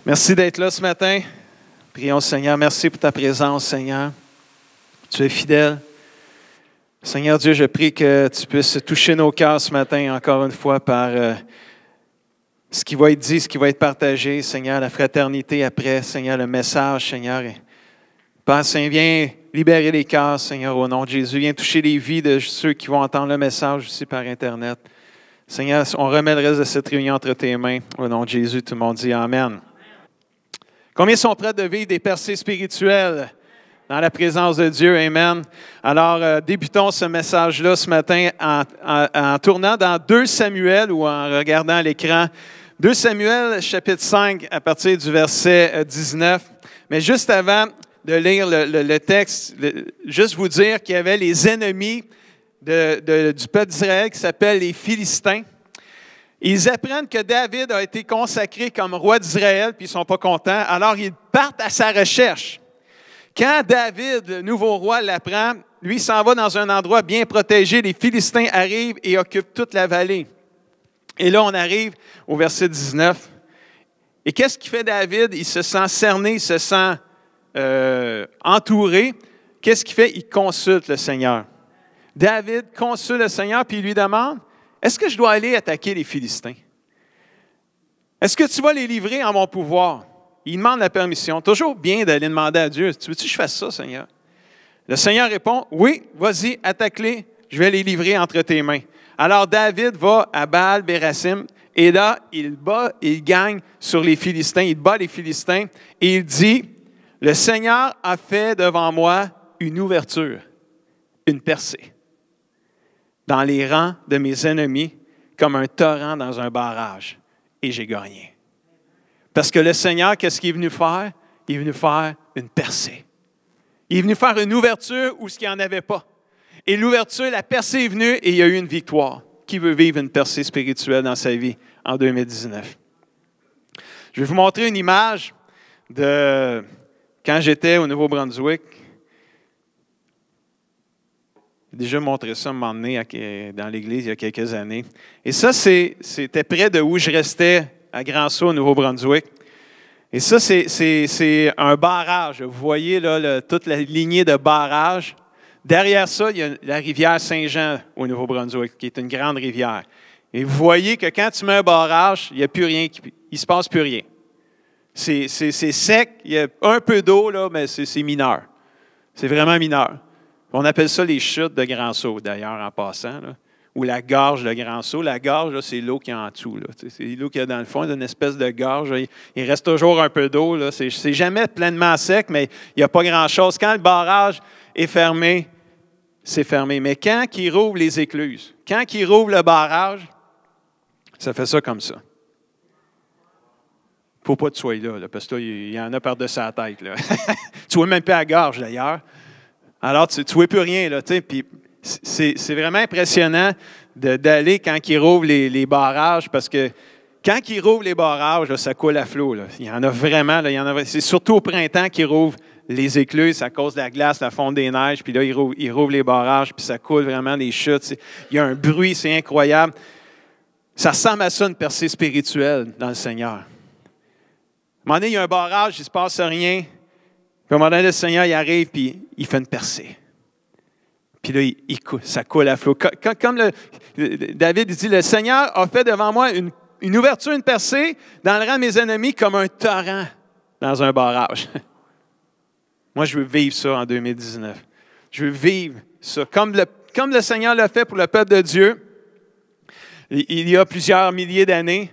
Merci d'être là ce matin. Prions, Seigneur. Merci pour ta présence, Seigneur. Tu es fidèle. Seigneur Dieu, je prie que tu puisses toucher nos cœurs ce matin, encore une fois, par ce qui va être dit, ce qui va être partagé, Seigneur, la fraternité après, Seigneur, le message, Seigneur. Père Saint, viens libérer les cœurs, Seigneur, au nom de Jésus. Viens toucher les vies de ceux qui vont entendre le message aussi par Internet. Seigneur, on remet le reste de cette réunion entre tes mains. Au nom de Jésus, tout le monde dit Amen. Combien sont prêts de vivre des percées spirituelles dans la présence de Dieu? Amen. Alors, débutons ce message-là ce matin en tournant dans 2 Samuel ou en regardant à l'écran. 2 Samuel, chapitre 5, à partir du verset 19. Mais juste avant de lire le texte, juste vous dire qu'il y avait les ennemis du peuple d'Israël qui s'appellent les Philistins. Ils apprennent que David a été consacré comme roi d'Israël, puis ils ne sont pas contents, alors ils partent à sa recherche. Quand David, le nouveau roi, l'apprend, lui s'en va dans un endroit bien protégé, les Philistins arrivent et occupent toute la vallée. Et là, on arrive au verset 19. Et qu'est-ce qu'il fait David? Il se sent cerné, il se sent entouré. Qu'est-ce qu'il fait? Il consulte le Seigneur. David consulte le Seigneur, puis il lui demande, est-ce que je dois aller attaquer les Philistins? Est-ce que tu vas les livrer en mon pouvoir? Il demande la permission. Toujours bien d'aller demander à Dieu, tu veux-tu que je fasse ça, Seigneur? Le Seigneur répond, oui, vas-y, attaque-les, je vais les livrer entre tes mains. Alors David va à Baal-Bérasim, et là, il gagne sur les Philistins, il bat les Philistins, et il dit, le Seigneur a fait devant moi une ouverture, une percée, dans les rangs de mes ennemis, comme un torrent dans un barrage, et j'ai gagné. Parce que le Seigneur, qu'est-ce qu'il est venu faire? Il est venu faire une percée. Il est venu faire une ouverture où ce qu'il n'y en avait pas. Et l'ouverture, la percée est venue et il y a eu une victoire. Qui veut vivre une percée spirituelle dans sa vie en 2019? Je vais vous montrer une image de quand j'étais au Nouveau-Brunswick. J'ai déjà montré ça à un moment donné dans l'église il y a quelques années. Et ça, c'était près de où je restais à Grand-Sault, au Nouveau-Brunswick. Et ça, c'est un barrage. Vous voyez là, toute la lignée de barrages. Derrière ça, il y a la rivière Saint-Jean au Nouveau-Brunswick, qui est une grande rivière. Et vous voyez que quand tu mets un barrage, il n'y a plus rien, il ne se passe plus rien. C'est sec, il y a un peu d'eau, là, mais c'est mineur. C'est vraiment mineur. On appelle ça les chutes de Grand-Sault, d'ailleurs, en passant, là, ou la gorge de Grand-Sault. La gorge, là, c'est l'eau qui est en dessous. Là. C'est l'eau qu'il y a dans le fond, une espèce de gorge. Il reste toujours un peu d'eau. Là. C'est jamais pleinement sec, mais il n'y a pas grand-chose. Quand le barrage est fermé, c'est fermé. Mais quand il rouvre les écluses, quand il rouvre le barrage, ça fait ça comme ça. Il ne faut pas que tu sois là, parce que là, il y en a par-dessus la tête. Là. Tu ne vois même pas la gorge, d'ailleurs. Alors, tu ne vois plus rien. Là, puis c'est vraiment impressionnant d'aller quand ils rouvrent les barrages, parce que quand ils rouvrent les barrages, là, ça coule à flot. Là. Il y en a vraiment. Là, c'est surtout au printemps qu'ils rouvrent les écluses à cause de la glace, la fonte des neiges, puis là, ils rouvrent les barrages, puis ça coule vraiment les chutes. Il y a un bruit, c'est incroyable. Ça ressemble à ça, une percée spirituelle dans le Seigneur. À un moment donné, il y a un barrage, il ne se passe rien. Puis à un moment donné, le Seigneur, il arrive, puis il fait une percée. Puis là, ça coule à flot. Comme David dit, le Seigneur a fait devant moi une ouverture, une percée, dans le rang de mes ennemis, comme un torrent dans un barrage. Moi, je veux vivre ça en 2019. Je veux vivre ça. Comme le Seigneur l'a fait pour le peuple de Dieu, il y a plusieurs milliers d'années.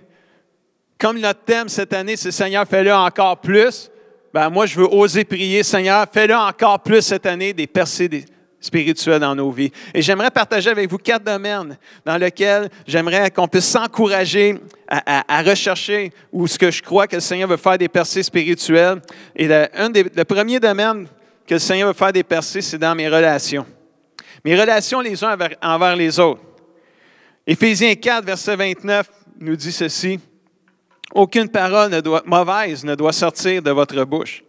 Comme notre thème cette année, c'est « Seigneur, fais-le encore plus », ben moi, je veux oser prier, Seigneur, fais-le encore plus cette année, des percées spirituelles dans nos vies. Et j'aimerais partager avec vous 4 domaines dans lesquels j'aimerais qu'on puisse s'encourager à rechercher où ce que je crois que le Seigneur veut faire des percées spirituelles. Et le premier domaine que le Seigneur veut faire des percées, c'est dans mes relations. Mes relations les uns envers les autres. Éphésiens 4, verset 29 nous dit ceci. Aucune parole mauvaise ne doit sortir de votre bouche.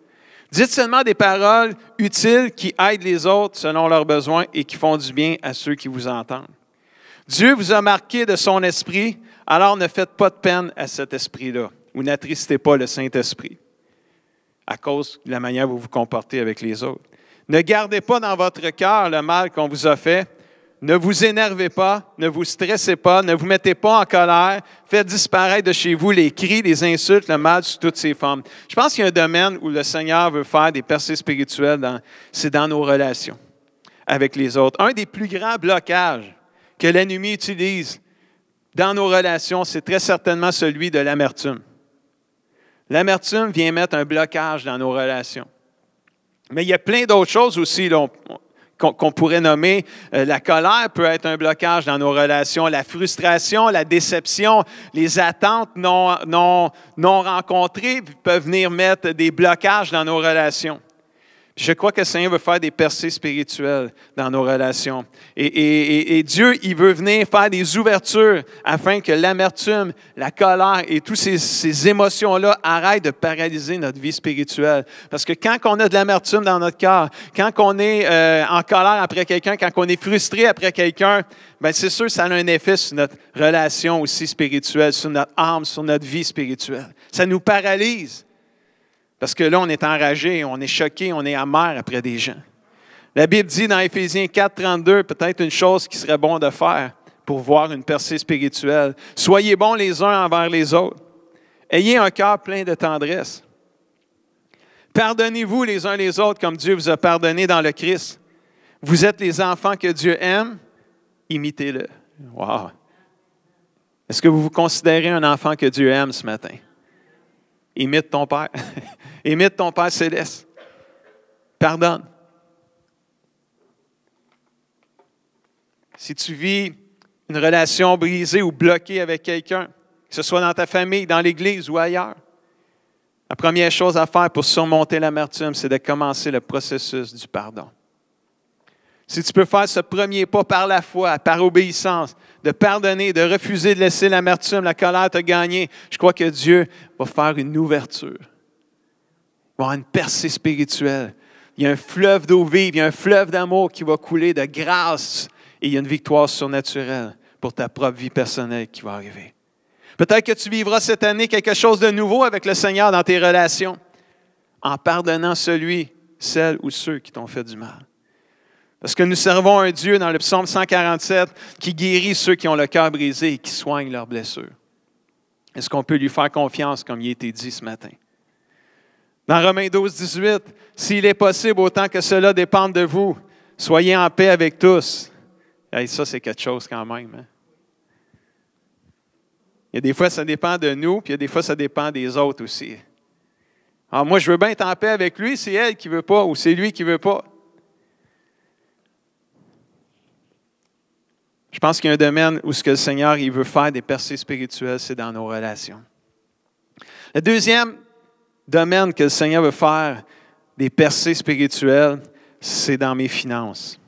Dites seulement des paroles utiles qui aident les autres selon leurs besoins et qui font du bien à ceux qui vous entendent. Dieu vous a marqué de son esprit, alors ne faites pas de peine à cet esprit-là. ou n'attristez pas le Saint-Esprit à cause de la manière dont vous vous comportez avec les autres. Ne gardez pas dans votre cœur le mal qu'on vous a fait. Ne vous énervez pas, ne vous stressez pas, ne vous mettez pas en colère. Faites disparaître de chez vous les cris, les insultes, le mal sous toutes ses formes. Je pense qu'il y a un domaine où le Seigneur veut faire des percées spirituelles, c'est dans nos relations avec les autres. Un des plus grands blocages que l'ennemi utilise dans nos relations, c'est très certainement celui de l'amertume. L'amertume vient mettre un blocage dans nos relations. Mais il y a plein d'autres choses aussi là, qu'on pourrait nommer. La colère peut être un blocage dans nos relations. La frustration, la déception, les attentes non rencontrées peuvent venir mettre des blocages dans nos relations. Je crois que le Seigneur veut faire des percées spirituelles dans nos relations. Et Dieu, il veut venir faire des ouvertures afin que l'amertume, la colère et toutes ces émotions-là arrêtent de paralyser notre vie spirituelle. Parce que quand on a de l'amertume dans notre cœur, quand on est en colère après quelqu'un, quand on est frustré après quelqu'un, bien c'est sûr que ça a un effet sur notre relation aussi spirituelle, sur notre âme, sur notre vie spirituelle. Ça nous paralyse. Parce que là, on est enragé, on est choqué, on est amer après des gens. La Bible dit dans Éphésiens 4, 32, peut-être une chose qui serait bon de faire pour voir une percée spirituelle. Soyez bons les uns envers les autres. Ayez un cœur plein de tendresse. Pardonnez-vous les uns les autres comme Dieu vous a pardonné dans le Christ. Vous êtes les enfants que Dieu aime, imitez-le. Wow! Est-ce que vous vous considérez un enfant que Dieu aime ce matin? Imite ton Père. Imite ton Père céleste. Pardonne. Si tu vis une relation brisée ou bloquée avec quelqu'un, que ce soit dans ta famille, dans l'Église ou ailleurs, la première chose à faire pour surmonter l'amertume, c'est de commencer le processus du pardon. Si tu peux faire ce premier pas par la foi, par obéissance, de pardonner, de refuser de laisser l'amertume, la colère te gagner, je crois que Dieu va faire une ouverture. Il va y avoir une percée spirituelle. Il y a un fleuve d'eau vive, il y a un fleuve d'amour qui va couler de grâce et il y a une victoire surnaturelle pour ta propre vie personnelle qui va arriver. Peut-être que tu vivras cette année quelque chose de nouveau avec le Seigneur dans tes relations en pardonnant celle ou ceux qui t'ont fait du mal. Parce que nous servons un Dieu dans le psaume 147 qui guérit ceux qui ont le cœur brisé et qui soigne leurs blessures. Est-ce qu'on peut lui faire confiance comme il a été dit ce matin? Dans Romains 12, 18, s'il est possible, autant que cela dépende de vous, soyez en paix avec tous. Et ça, c'est quelque chose quand même. Hein? Il y a des fois, ça dépend de nous, puis il y a des fois, ça dépend des autres aussi. Alors moi, je veux bien être en paix avec lui, c'est elle qui ne veut pas ou c'est lui qui ne veut pas. Je pense qu'il y a un domaine où ce que le Seigneur il veut faire des percées spirituelles, c'est dans nos relations. Le deuxième domaine que le Seigneur veut faire des percées spirituelles, c'est dans mes finances.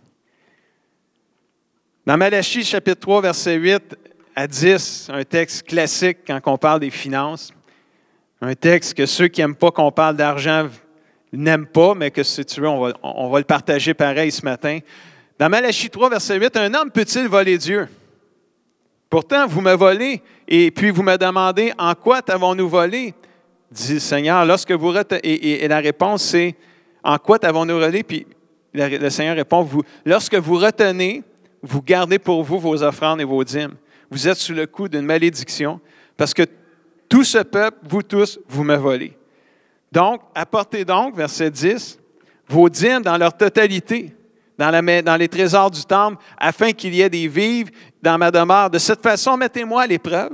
Dans Malachie, chapitre 3, versets 8 à 10, un texte classique quand on parle des finances, un texte que ceux qui n'aiment pas qu'on parle d'argent n'aiment pas, mais que si tu veux, on va le partager pareil ce matin. Dans Malachie 3, verset 8, « Un homme peut-il voler Dieu? Pourtant, vous me volez, et puis vous me demandez, en quoi t'avons-nous volé? Dit le Seigneur. Lorsque vous et la réponse, c'est, en quoi t'avons-nous volé? Puis le Seigneur répond, lorsque vous retenez, vous gardez pour vous vos offrandes et vos dîmes. Vous êtes sous le coup d'une malédiction, parce que tout ce peuple, vous tous, vous me volez. Donc, apportez donc, verset 10, vos dîmes dans leur totalité, dans les trésors du temple, afin qu'il y ait des vives dans ma demeure. De cette façon, mettez-moi à l'épreuve,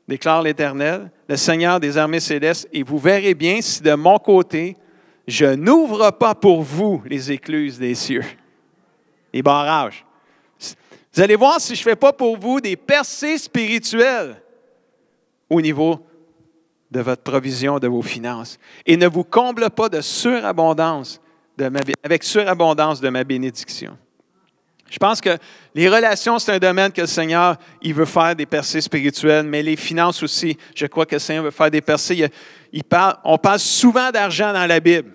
déclare l'Éternel, le Seigneur des armées célestes, et vous verrez bien si de mon côté, je n'ouvre pas pour vous les écluses des cieux, les barrages. Vous allez voir si je ne fais pas pour vous des percées spirituelles au niveau de votre provision, de vos finances, et ne vous comble pas de surabondance, avec surabondance de ma bénédiction. Je pense que les relations, c'est un domaine que le Seigneur, il veut faire des percées spirituelles, mais les finances aussi, je crois que le Seigneur veut faire des percées. On parle souvent d'argent dans la Bible.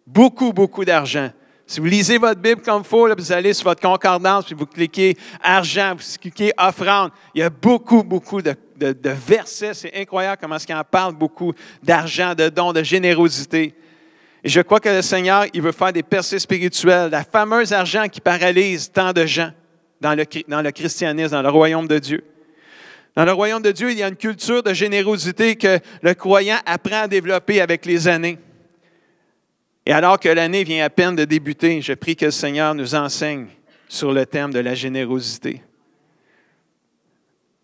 Beaucoup, beaucoup d'argent. Si vous lisez votre Bible comme il faut, là, vous allez sur votre concordance, puis vous cliquez argent, vous cliquez offrande. Il y a beaucoup de versets. C'est incroyable comment est-ce qu'il en parle beaucoup d'argent, de dons, de générosité. Et je crois que le Seigneur, il veut faire des percées spirituelles. La fameuse argent qui paralyse tant de gens dans le christianisme, dans le royaume de Dieu. Dans le royaume de Dieu, il y a une culture de générosité que le croyant apprend à développer avec les années. Et alors que l'année vient à peine de débuter, je prie que le Seigneur nous enseigne sur le thème de la générosité.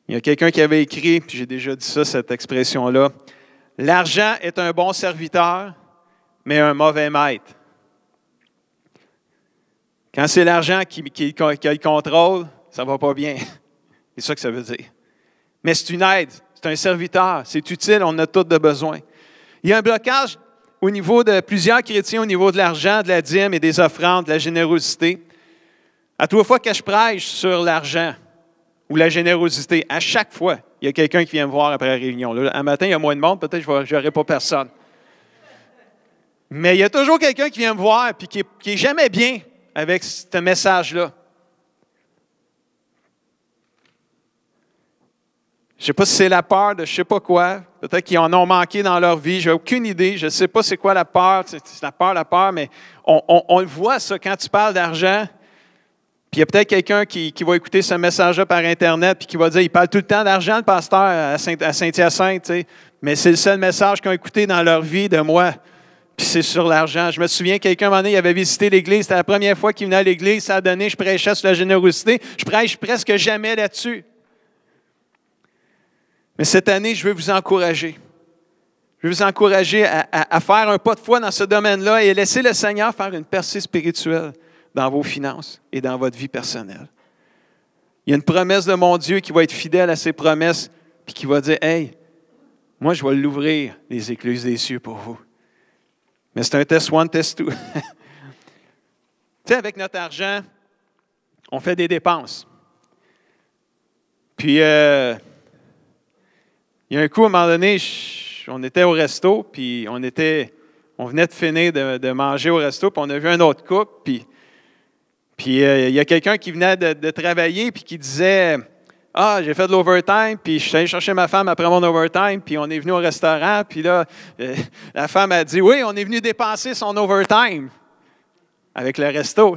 Il y a quelqu'un qui avait écrit, puis j'ai déjà dit ça, cette expression-là, « L'argent est un bon serviteur, mais un mauvais maître. » Quand c'est l'argent qui a le contrôle, ça ne va pas bien. C'est ça que ça veut dire. Mais c'est une aide, c'est un serviteur, c'est utile, on a tous de besoin. Il y a un blocage au niveau de plusieurs chrétiens, au niveau de l'argent, de la dîme et des offrandes, de la générosité. À toute fois que je prêche sur l'argent ou la générosité, à chaque fois, il y a quelqu'un qui vient me voir après la réunion. Là, un matin, il y a moins de monde, peut-être que je n'aurai pas personne. Mais il y a toujours quelqu'un qui vient me voir et qui n'est jamais bien avec ce message-là. Je ne sais pas si c'est la peur de je ne sais pas quoi. Peut-être qu'ils en ont manqué dans leur vie. Je n'ai aucune idée. Je ne sais pas c'est quoi la peur. C'est la peur, mais on le voit ça quand tu parles d'argent. Puis il y a peut-être quelqu'un qui va écouter ce message-là par Internet puis qui va dire, il parle tout le temps d'argent, le pasteur, à Saint-Hyacinthe. Tu sais. Mais c'est le seul message qu'ils ont écouté dans leur vie de moi. Puis c'est sur l'argent. Je me souviens, quelqu'un, à un moment donné, il avait visité l'Église. C'était la première fois qu'il venait à l'Église. Ça a donné, je prêchais sur la générosité. Je prêche presque jamais là-dessus. Mais cette année, je veux vous encourager. Je veux vous encourager à faire un pas de foi dans ce domaine-là et laisser le Seigneur faire une percée spirituelle dans vos finances et dans votre vie personnelle. Il y a une promesse de mon Dieu qui va être fidèle à ses promesses puis qui va dire, « Hey, moi, je vais l'ouvrir, les écluses des cieux pour vous. » Mais c'est un test one, test two. Tu sais, avec notre argent, on fait des dépenses. Puis, il y a un coup, à un moment donné, on était au resto, puis on venait de finir de manger au resto, puis on a vu un autre couple, puis il y a quelqu'un qui venait de travailler, puis qui disait « Ah, j'ai fait de l'overtime, puis je suis allé chercher ma femme après mon overtime, puis on est venu au restaurant, puis là, la femme a dit « Oui, on est venu dépenser son overtime avec le resto. »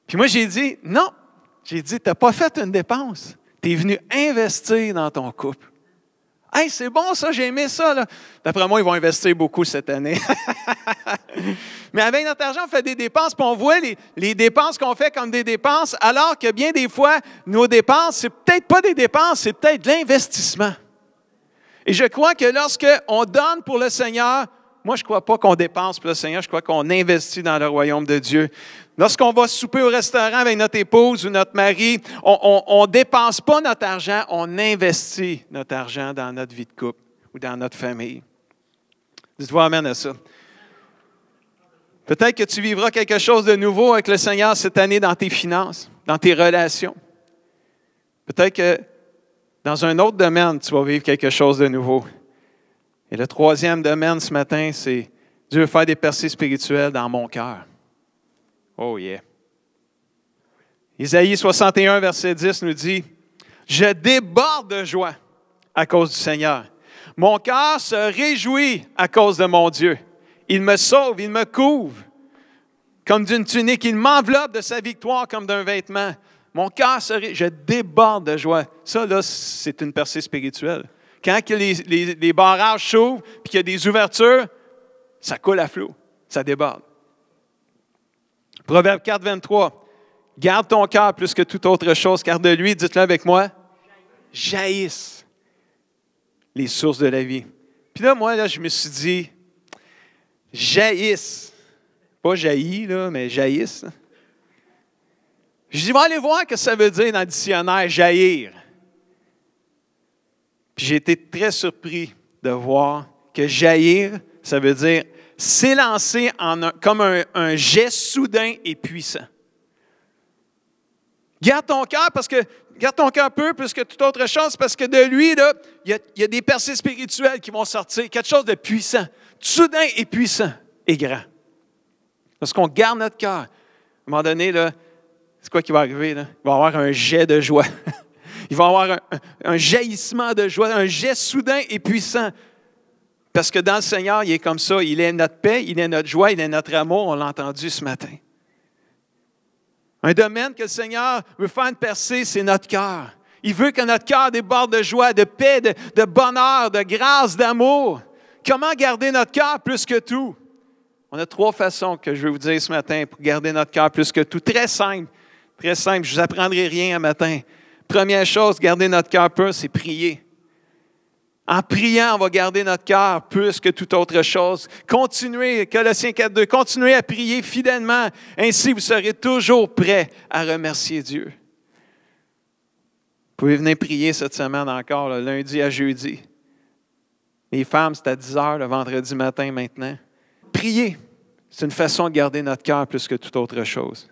Puis moi, j'ai dit « Non, j'ai dit, tu n'as pas fait une dépense, tu es venu investir dans ton couple. » Hey, c'est bon ça, j'ai aimé ça. Là. D'après moi, ils vont investir beaucoup cette année. Mais avec notre argent, on fait des dépenses, puis on voit les dépenses qu'on fait comme des dépenses, alors que bien des fois, nos dépenses, c'est peut-être pas des dépenses, c'est peut-être de l'investissement. Et je crois que lorsqu'on donne pour le Seigneur, moi, je ne crois pas qu'on dépense pour le Seigneur, je crois qu'on investit dans le royaume de Dieu. Lorsqu'on va souper au restaurant avec notre épouse ou notre mari, on ne dépense pas notre argent, on investit notre argent dans notre vie de couple ou dans notre famille. Dites-vous amen à ça. Peut-être que tu vivras quelque chose de nouveau avec le Seigneur cette année dans tes finances, dans tes relations. Peut-être que dans un autre domaine, tu vas vivre quelque chose de nouveau. Et le troisième domaine ce matin, c'est Dieu veut faire des percées spirituelles dans mon cœur. Oh yeah. Isaïe 61, verset 10 nous dit, « Je déborde de joie à cause du Seigneur. Mon cœur se réjouit à cause de mon Dieu. Il me sauve, il me couvre comme d'une tunique. Il m'enveloppe de sa victoire comme d'un vêtement. Mon cœur se réjouit. Je déborde de joie. » Ça, là, c'est une percée spirituelle. Quand les barrages s'ouvrent et qu'il y a des ouvertures, ça coule à flot, ça déborde. Proverbe 4, 23. « Garde ton cœur plus que toute autre chose, car de lui, dites-le avec moi, jaillissent les sources de la vie. » Puis là, je me suis dit, jaillissent. Pas jaillit, là, mais jaillissent. Je dis, on va aller voir ce que ça veut dire dans le dictionnaire, jaillir. Puis j'ai été très surpris de voir que jaillir, ça veut dire s'élancer comme un jet soudain et puissant. Garde ton cœur peu plus que toute autre chose, parce que de lui, là, il y a des percées spirituelles qui vont sortir, quelque chose de puissant, soudain et puissant et grand. Lorsqu'on garde notre cœur, à un moment donné, là, c'est quoi qui va arriver? Là? Il va y avoir un jet de joie. Il va y avoir un jaillissement de joie, un jet soudain et puissant. Parce que dans le Seigneur, il est comme ça. Il est notre paix, il est notre joie, il est notre amour. On l'a entendu ce matin. Un domaine que le Seigneur veut faire percer, c'est notre cœur. Il veut que notre cœur déborde de joie, de paix, de bonheur, de grâce, d'amour. Comment garder notre cœur plus que tout? On a 3 façons que je vais vous dire ce matin pour garder notre cœur plus que tout. Très simple, très simple. Je ne vous apprendrai rien un matin. Première chose, garder notre cœur pur, c'est prier. En priant, on va garder notre cœur plus que toute autre chose. Continuez, Colossiens 4.2, continuez à prier fidèlement. Ainsi, vous serez toujours prêts à remercier Dieu. Vous pouvez venir prier cette semaine encore, là, lundi à jeudi. Les femmes, c'est à 10 heures le vendredi matin maintenant. Prier, c'est une façon de garder notre cœur plus que toute autre chose.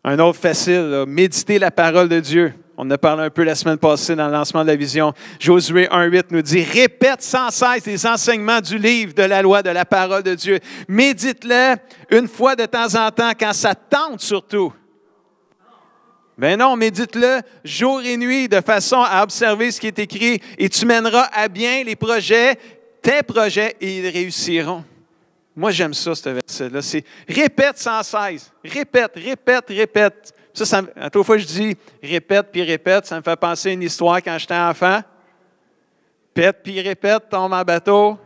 Un autre facile, là, méditer la parole de Dieu. On en a parlé un peu la semaine passée dans le lancement de la vision. Josué 1.8 nous dit « Répète sans cesse les enseignements du livre, de la loi, de la parole de Dieu. Médite-les une fois de temps en temps, quand ça te tente surtout. » Ben non, médite-le jour et nuit de façon à observer ce qui est écrit et tu mèneras à bien les projets, tes projets, et ils réussiront. Moi, j'aime ça, ce verset-là. C'est répète sans cesse. Répète, répète, répète. Ça, à toute fois, je dis répète puis répète. Ça me fait penser à une histoire quand j'étais enfant. Pète puis répète, tombe en bateau.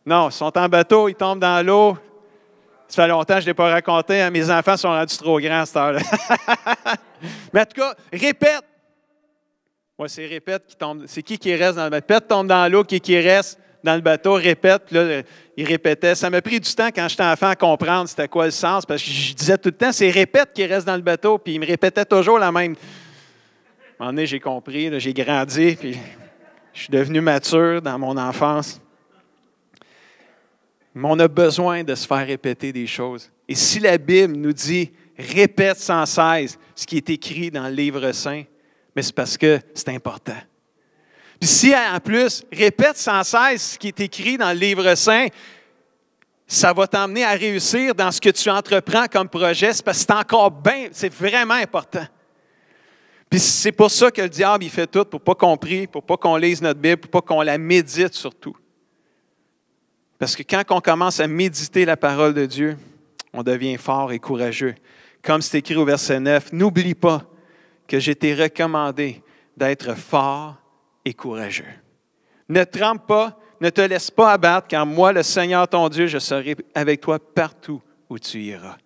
Non, ils sont en bateau, ils tombent dans l'eau. Ça fait longtemps que je ne l'ai pas raconté. Hein. Mes enfants sont rendus trop grands à cette heure-là. Mais en tout cas, répète. Moi, c'est répète qui tombe. C'est qui reste dans le bateau? Pète tombe dans l'eau, qui reste dans le bateau, répète. Puis là, il répétait. Ça m'a pris du temps quand j'étais enfant à comprendre c'était quoi le sens. Parce que je disais tout le temps, c'est répète qui reste dans le bateau. Puis il me répétait toujours la même. À un moment donné, j'ai compris, là, j'ai grandi. Puis je suis devenu mature dans mon enfance. Mais on a besoin de se faire répéter des choses. Et si la Bible nous dit « répète sans cesse » ce qui est écrit dans le livre saint, mais c'est parce que c'est important. Puis si en plus, répète sans cesse ce qui est écrit dans le livre saint, ça va t'emmener à réussir dans ce que tu entreprends comme projet, c'est parce que c'est vraiment important. Puis c'est pour ça que le diable, il fait tout, pour pas qu'on prie, pour pas qu'on lise notre Bible, pour pas qu'on la médite surtout. Parce que quand on commence à méditer la parole de Dieu, on devient fort et courageux. Comme c'est écrit au verset 9, « N'oublie pas que je t'ai recommandé d'être fort et courageux. Ne tremble pas, ne te laisse pas abattre, car moi, le Seigneur ton Dieu, je serai avec toi partout où tu iras. »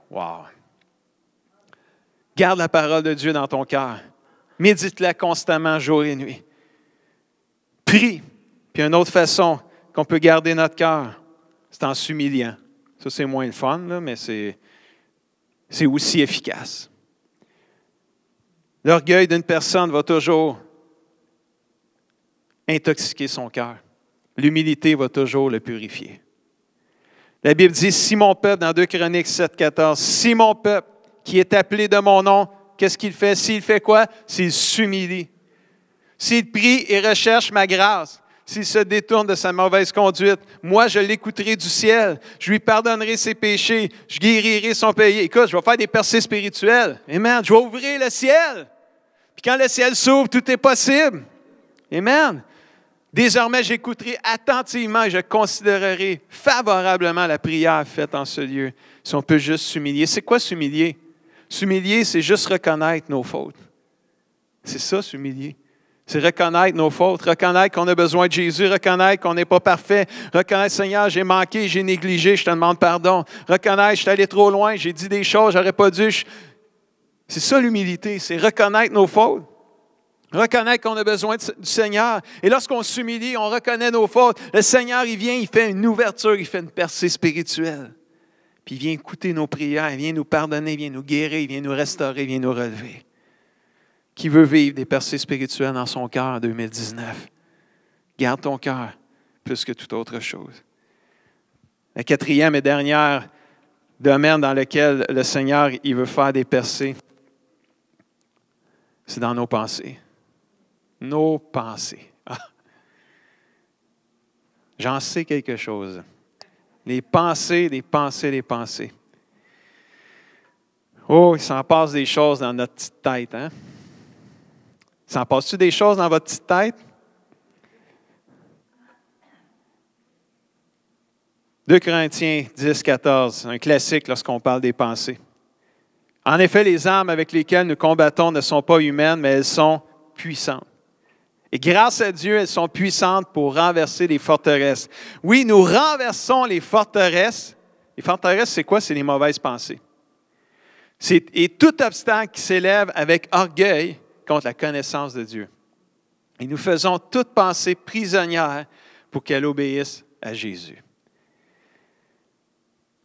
Wow! Garde la parole de Dieu dans ton cœur. Médite-la constamment, jour et nuit. Prie. Puis une autre façon qu'on peut garder notre cœur, c'est en s'humiliant. Ça, c'est moins le fun, là, mais c'est aussi efficace. L'orgueil d'une personne va toujours intoxiquer son cœur. L'humilité va toujours le purifier. La Bible dit, si mon peuple, dans 2 Chroniques 7.14, si mon peuple qui est appelé de mon nom, qu'est-ce qu'il fait? S'il fait quoi? S'il s'humilie. S'il prie et recherche ma grâce. S'il se détourne de sa mauvaise conduite, moi, je l'écouterai du ciel. Je lui pardonnerai ses péchés. Je guérirai son pays. Écoute, je vais faire des percées spirituelles. Amen. Je vais ouvrir le ciel. Puis quand le ciel s'ouvre, tout est possible. Amen. Désormais, j'écouterai attentivement et je considérerai favorablement la prière faite en ce lieu. Si on peut juste s'humilier. C'est quoi s'humilier? S'humilier, c'est juste reconnaître nos fautes. C'est ça, s'humilier. C'est reconnaître nos fautes, reconnaître qu'on a besoin de Jésus, reconnaître qu'on n'est pas parfait, reconnaître, Seigneur, j'ai manqué, j'ai négligé, je te demande pardon. Reconnaître, je suis allé trop loin, j'ai dit des choses, j'aurais pas dû. C'est ça l'humilité, c'est reconnaître nos fautes. Reconnaître qu'on a besoin du Seigneur. Et lorsqu'on s'humilie, on reconnaît nos fautes. Le Seigneur, il vient, il fait une ouverture, il fait une percée spirituelle. Puis il vient écouter nos prières, il vient nous pardonner, il vient nous guérir, il vient nous restaurer, il vient nous relever. Qui veut vivre des percées spirituelles dans son cœur en 2019? Garde ton cœur plus que toute autre chose. La 4e et dernière domaine dans lequel le Seigneur il veut faire des percées, c'est dans nos pensées. Nos pensées. Ah. J'en sais quelque chose. Les pensées, des pensées, des pensées. Oh, il s'en passe des choses dans notre petite tête, hein? Il s'en passe-tu des choses dans votre petite tête? 2 Corinthiens 10, 14, un classique lorsqu'on parle des pensées. En effet, les armes avec lesquelles nous combattons ne sont pas humaines, mais elles sont puissantes. Et grâce à Dieu, elles sont puissantes pour renverser les forteresses. Oui, nous renversons les forteresses. Les forteresses, c'est quoi? C'est les mauvaises pensées. Et tout obstacle qui s'élève avec orgueil contre la connaissance de Dieu. Et nous faisons toute pensée prisonnière pour qu'elle obéisse à Jésus.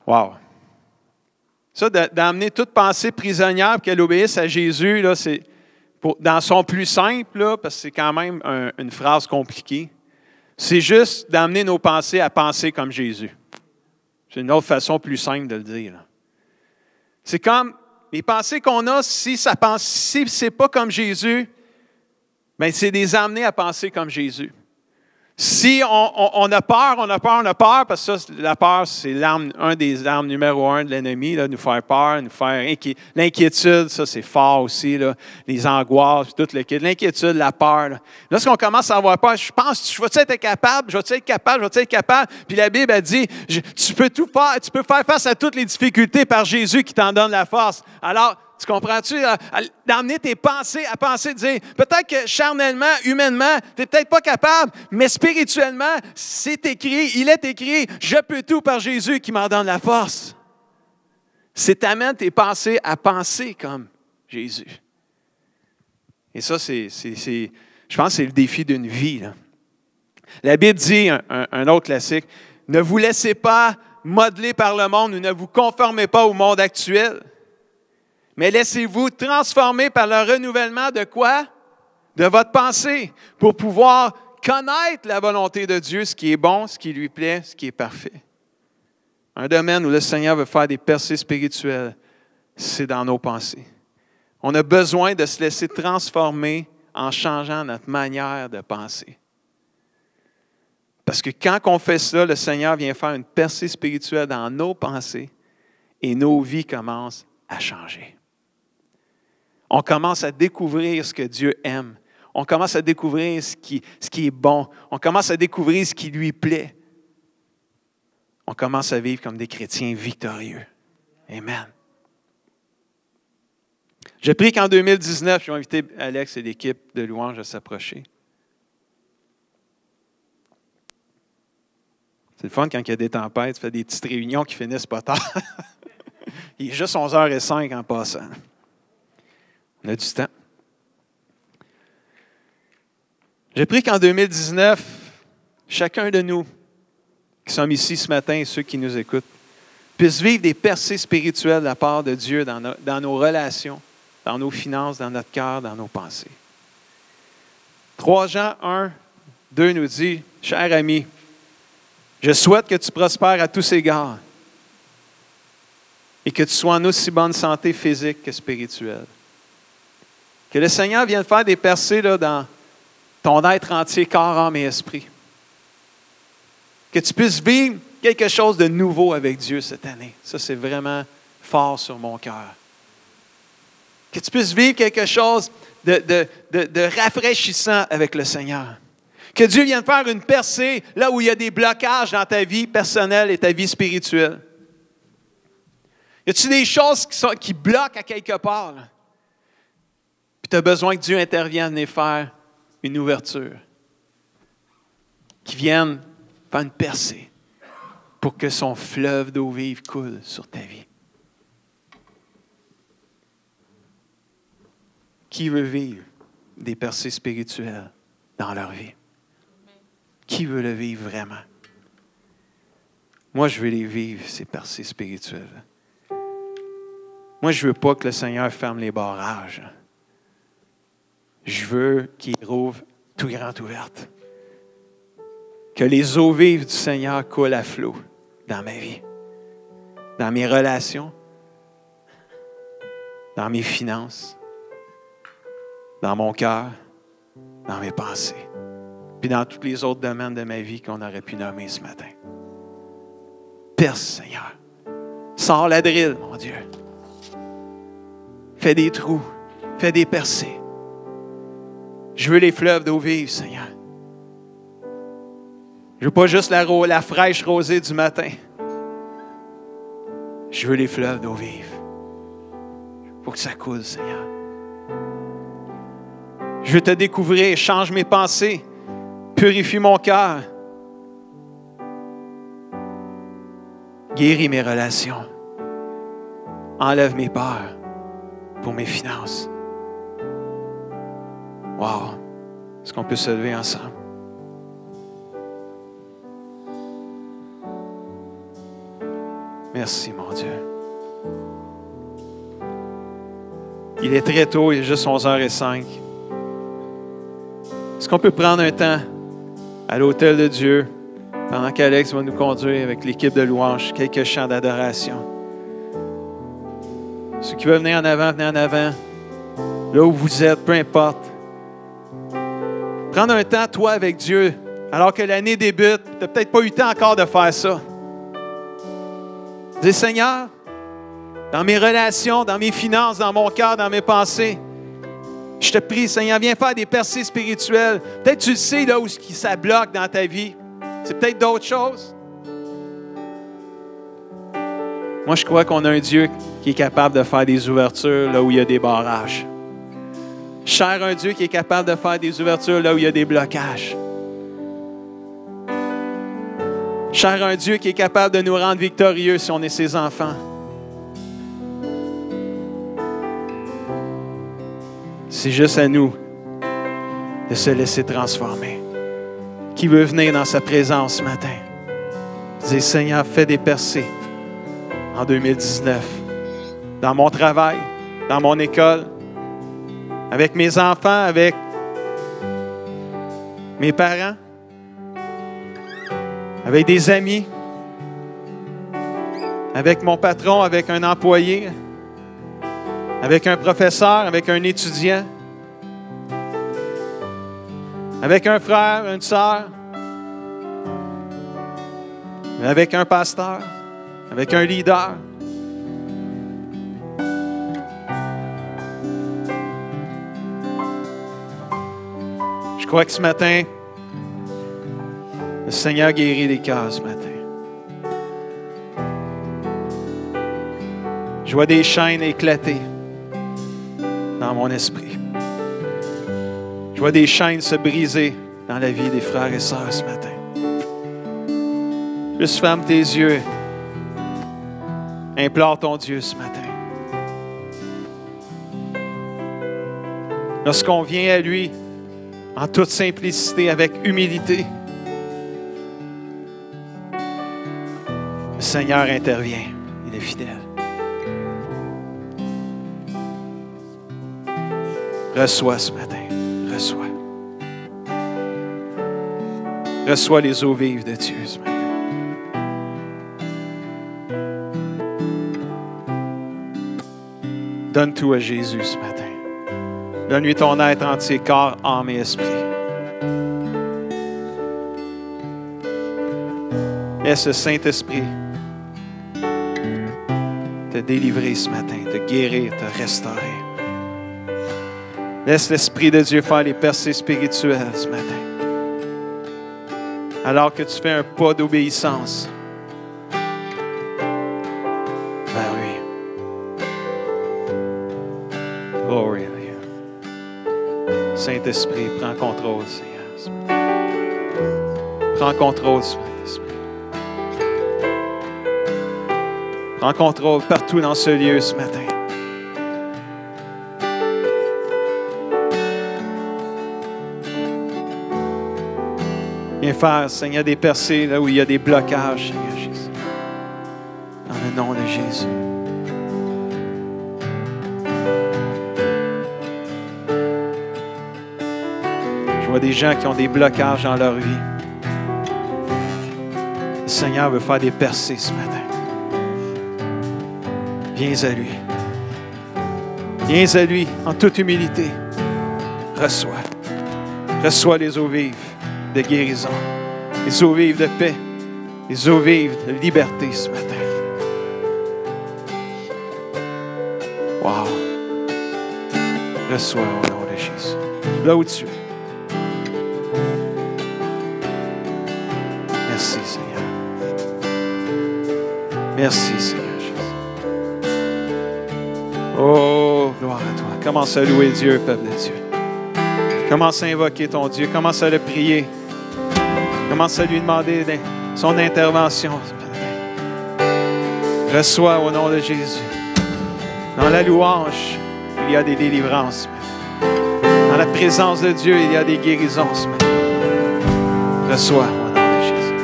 Wow! Ça, d'amener toute pensée prisonnière pour qu'elle obéisse à Jésus, là, c'est dans son plus simple, là, parce que c'est quand même une phrase compliquée, c'est juste d'amener nos pensées à penser comme Jésus. C'est une autre façon plus simple de le dire. Là. C'est comme les pensées qu'on a, si ce n'est pas comme Jésus, bien, c'est de les amener à penser comme Jésus. Si on a peur, parce que ça, la peur, c'est un des armes numéro 1 de l'ennemi, là, nous faire peur, nous faire l'inquiétude, ça c'est fort aussi, là, les angoisses, tout le kit, l'inquiétude, la peur. Là. Lorsqu'on commence à avoir peur, je pense, je vais-tu être capable? Puis la Bible a dit, tu peux tout faire, tu peux faire face à toutes les difficultés par Jésus qui t'en donne la force. Alors, tu comprends-tu? D'amener tes pensées à penser, de dire, peut-être que charnellement, humainement, tu n'es peut-être pas capable, mais spirituellement, c'est écrit, il est écrit, je peux tout par Jésus qui m'en donne la force. C'est t'amènes tes pensées à penser comme Jésus. Et ça, je pense que c'est le défi d'une vie. Là. La Bible dit, un autre classique, ne vous laissez pas modeler par le monde ou ne vous conformez pas au monde actuel. Mais laissez-vous transformer par le renouvellement de quoi? De votre pensée, pour pouvoir connaître la volonté de Dieu, ce qui est bon, ce qui lui plaît, ce qui est parfait. Un domaine où le Seigneur veut faire des percées spirituelles, c'est dans nos pensées. On a besoin de se laisser transformer en changeant notre manière de penser. Parce que quand on fait ça, le Seigneur vient faire une percée spirituelle dans nos pensées et nos vies commencent à changer. On commence à découvrir ce que Dieu aime. On commence à découvrir ce qui est bon. On commence à découvrir ce qui lui plaît. On commence à vivre comme des chrétiens victorieux. Amen. Je prie qu'en 2019, je vais inviter Alex et l'équipe de louange à s'approcher. C'est le fun quand il y a des tempêtes, tu fais des petites réunions qui finissent pas tard. Il est juste 11h05 en passant. On a du temps. Je prie qu'en 2019, chacun de nous qui sommes ici ce matin et ceux qui nous écoutent, puissent vivre des percées spirituelles de la part de Dieu dans nos relations, dans nos finances, dans notre cœur, dans nos pensées. 3 Jean 1, 2 nous dit, « Cher ami, je souhaite que tu prospères à tous égards et que tu sois en aussi bonne santé physique que spirituelle. » Que le Seigneur vienne faire des percées là, dans ton être entier, corps, âme et esprit. Que tu puisses vivre quelque chose de nouveau avec Dieu cette année. Ça, c'est vraiment fort sur mon cœur. Que tu puisses vivre quelque chose de rafraîchissant avec le Seigneur. Que Dieu vienne faire une percée là où il y a des blocages dans ta vie personnelle et ta vie spirituelle. Y a-t-il des choses qui bloquent à quelque part? Là? Puis tu as besoin que Dieu intervienne et faire une ouverture. Qui vienne faire une percée pour que son fleuve d'eau vive coule sur ta vie. Qui veut vivre des percées spirituelles dans leur vie? Qui veut le vivre vraiment? Moi, je veux les vivre, ces percées spirituelles. Moi, je ne veux pas que le Seigneur ferme les barrages. Je veux qu'il rouvre tout grand ouvertes. Que les eaux vives du Seigneur coulent à flot dans ma vie, dans mes relations, dans mes finances, dans mon cœur, dans mes pensées, puis dans tous les autres domaines de ma vie qu'on aurait pu nommer ce matin. Perce, Seigneur. Sors la drille, mon Dieu. Fais des trous. Fais des percées. Je veux les fleuves d'eau vive, Seigneur. Je veux pas juste la fraîche rosée du matin. Je veux les fleuves d'eau vive. Pour que ça coule, Seigneur. Je veux te découvrir. Change mes pensées. Purifie mon cœur. Guéris mes relations. Enlève mes peurs pour mes finances. Wow! Est-ce qu'on peut se lever ensemble? Merci, mon Dieu. Il est très tôt, il est juste 11h05. Est-ce qu'on peut prendre un temps à l'autel de Dieu pendant qu'Alex va nous conduire avec l'équipe de louanges, quelques chants d'adoration? Ceux qui veulent venir en avant, venez en avant. Là où vous êtes, peu importe. Prendre un temps, toi, avec Dieu, alors que l'année débute. Tu n'as peut-être pas eu le temps encore de faire ça. Dis, Seigneur, dans mes relations, dans mes finances, dans mon cœur, dans mes pensées, je te prie, Seigneur, viens faire des percées spirituelles. Peut-être tu le sais là où ça bloque dans ta vie. C'est peut-être d'autres choses. Moi, je crois qu'on a un Dieu qui est capable de faire des ouvertures là où il y a des barrages. Je cherche un Dieu qui est capable de faire des ouvertures là où il y a des blocages. Je cherche un Dieu qui est capable de nous rendre victorieux si on est ses enfants. C'est juste à nous de se laisser transformer. Qui veut venir dans sa présence ce matin? Dis, Seigneur, fais des percées en 2019. Dans mon travail, dans mon école, avec mes enfants, avec mes parents, avec des amis, avec mon patron, avec un employé, avec un professeur, avec un étudiant, avec un frère, une sœur, avec un pasteur, avec un leader. Je crois que ce matin, le Seigneur guérit les cœurs ce matin. Je vois des chaînes éclater dans mon esprit. Je vois des chaînes se briser dans la vie des frères et sœurs ce matin. Juste ferme tes yeux. Implore ton Dieu ce matin. Lorsqu'on vient à lui en toute simplicité, avec humilité, le Seigneur intervient. Il est fidèle. Reçois ce matin. Reçois. Reçois les eaux vives de Dieu ce matin. Donne tout à Jésus ce matin. Donne-lui ton être entier, corps, âme et esprit. Laisse le Saint-Esprit te délivrer ce matin, te guérir, te restaurer. Laisse l'Esprit de Dieu faire les percées spirituelles ce matin. Alors que tu fais un pas d'obéissance vers lui. Glory to you. Saint-Esprit, prends contrôle, Seigneur. Prends contrôle, Saint-Esprit. Prends contrôle partout dans ce lieu ce matin. Viens faire, Seigneur, des percées là où il y a des blocages, Seigneur Jésus. Dans le nom de Jésus. Je vois des gens qui ont des blocages dans leur vie. Le Seigneur veut faire des percées ce matin. Viens à lui. Viens à lui en toute humilité. Reçois. Reçois les eaux vives de guérison, les eaux vives de paix, les eaux vives de liberté ce matin. Wow! Reçois au nom de Jésus. Là où tu es. Merci, Seigneur. Merci, Seigneur Jésus. Oh, gloire à toi. Commence à louer Dieu, peuple de Dieu. Commence à invoquer ton Dieu. Commence à le prier. Commence à lui demander son intervention. Reçois au nom de Jésus. Dans la louange, il y a des délivrances. Dans la présence de Dieu, il y a des guérisons. Reçois au nom de Jésus.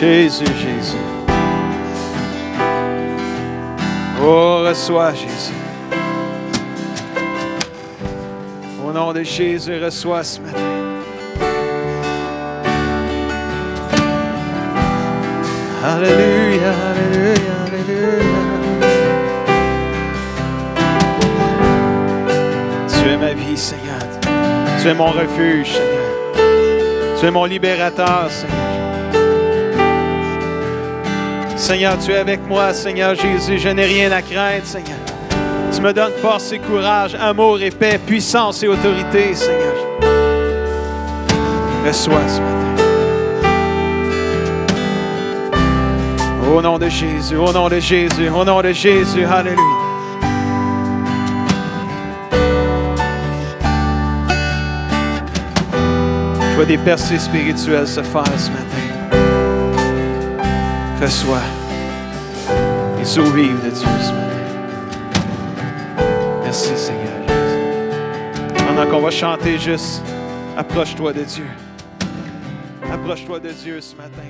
Jésus, Jésus. Oh, reçois Jésus. Au nom de Jésus, reçois ce matin. Alléluia, alléluia, alléluia. Tu es ma vie, Seigneur. Tu es mon refuge, Seigneur. Tu es mon libérateur, Seigneur. Seigneur, tu es avec moi, Seigneur Jésus. Je n'ai rien à craindre, Seigneur. Tu me donnes force et courage, amour et paix, puissance et autorité, Seigneur. Reçois ce matin. Au nom de Jésus, au nom de Jésus, au nom de Jésus, alléluia. Je vois des percées spirituelles se faire ce matin. Reçois les eaux vives de Dieu ce matin. Merci Seigneur Jésus. Pendant qu'on va chanter juste, approche-toi de Dieu. Approche-toi de Dieu ce matin.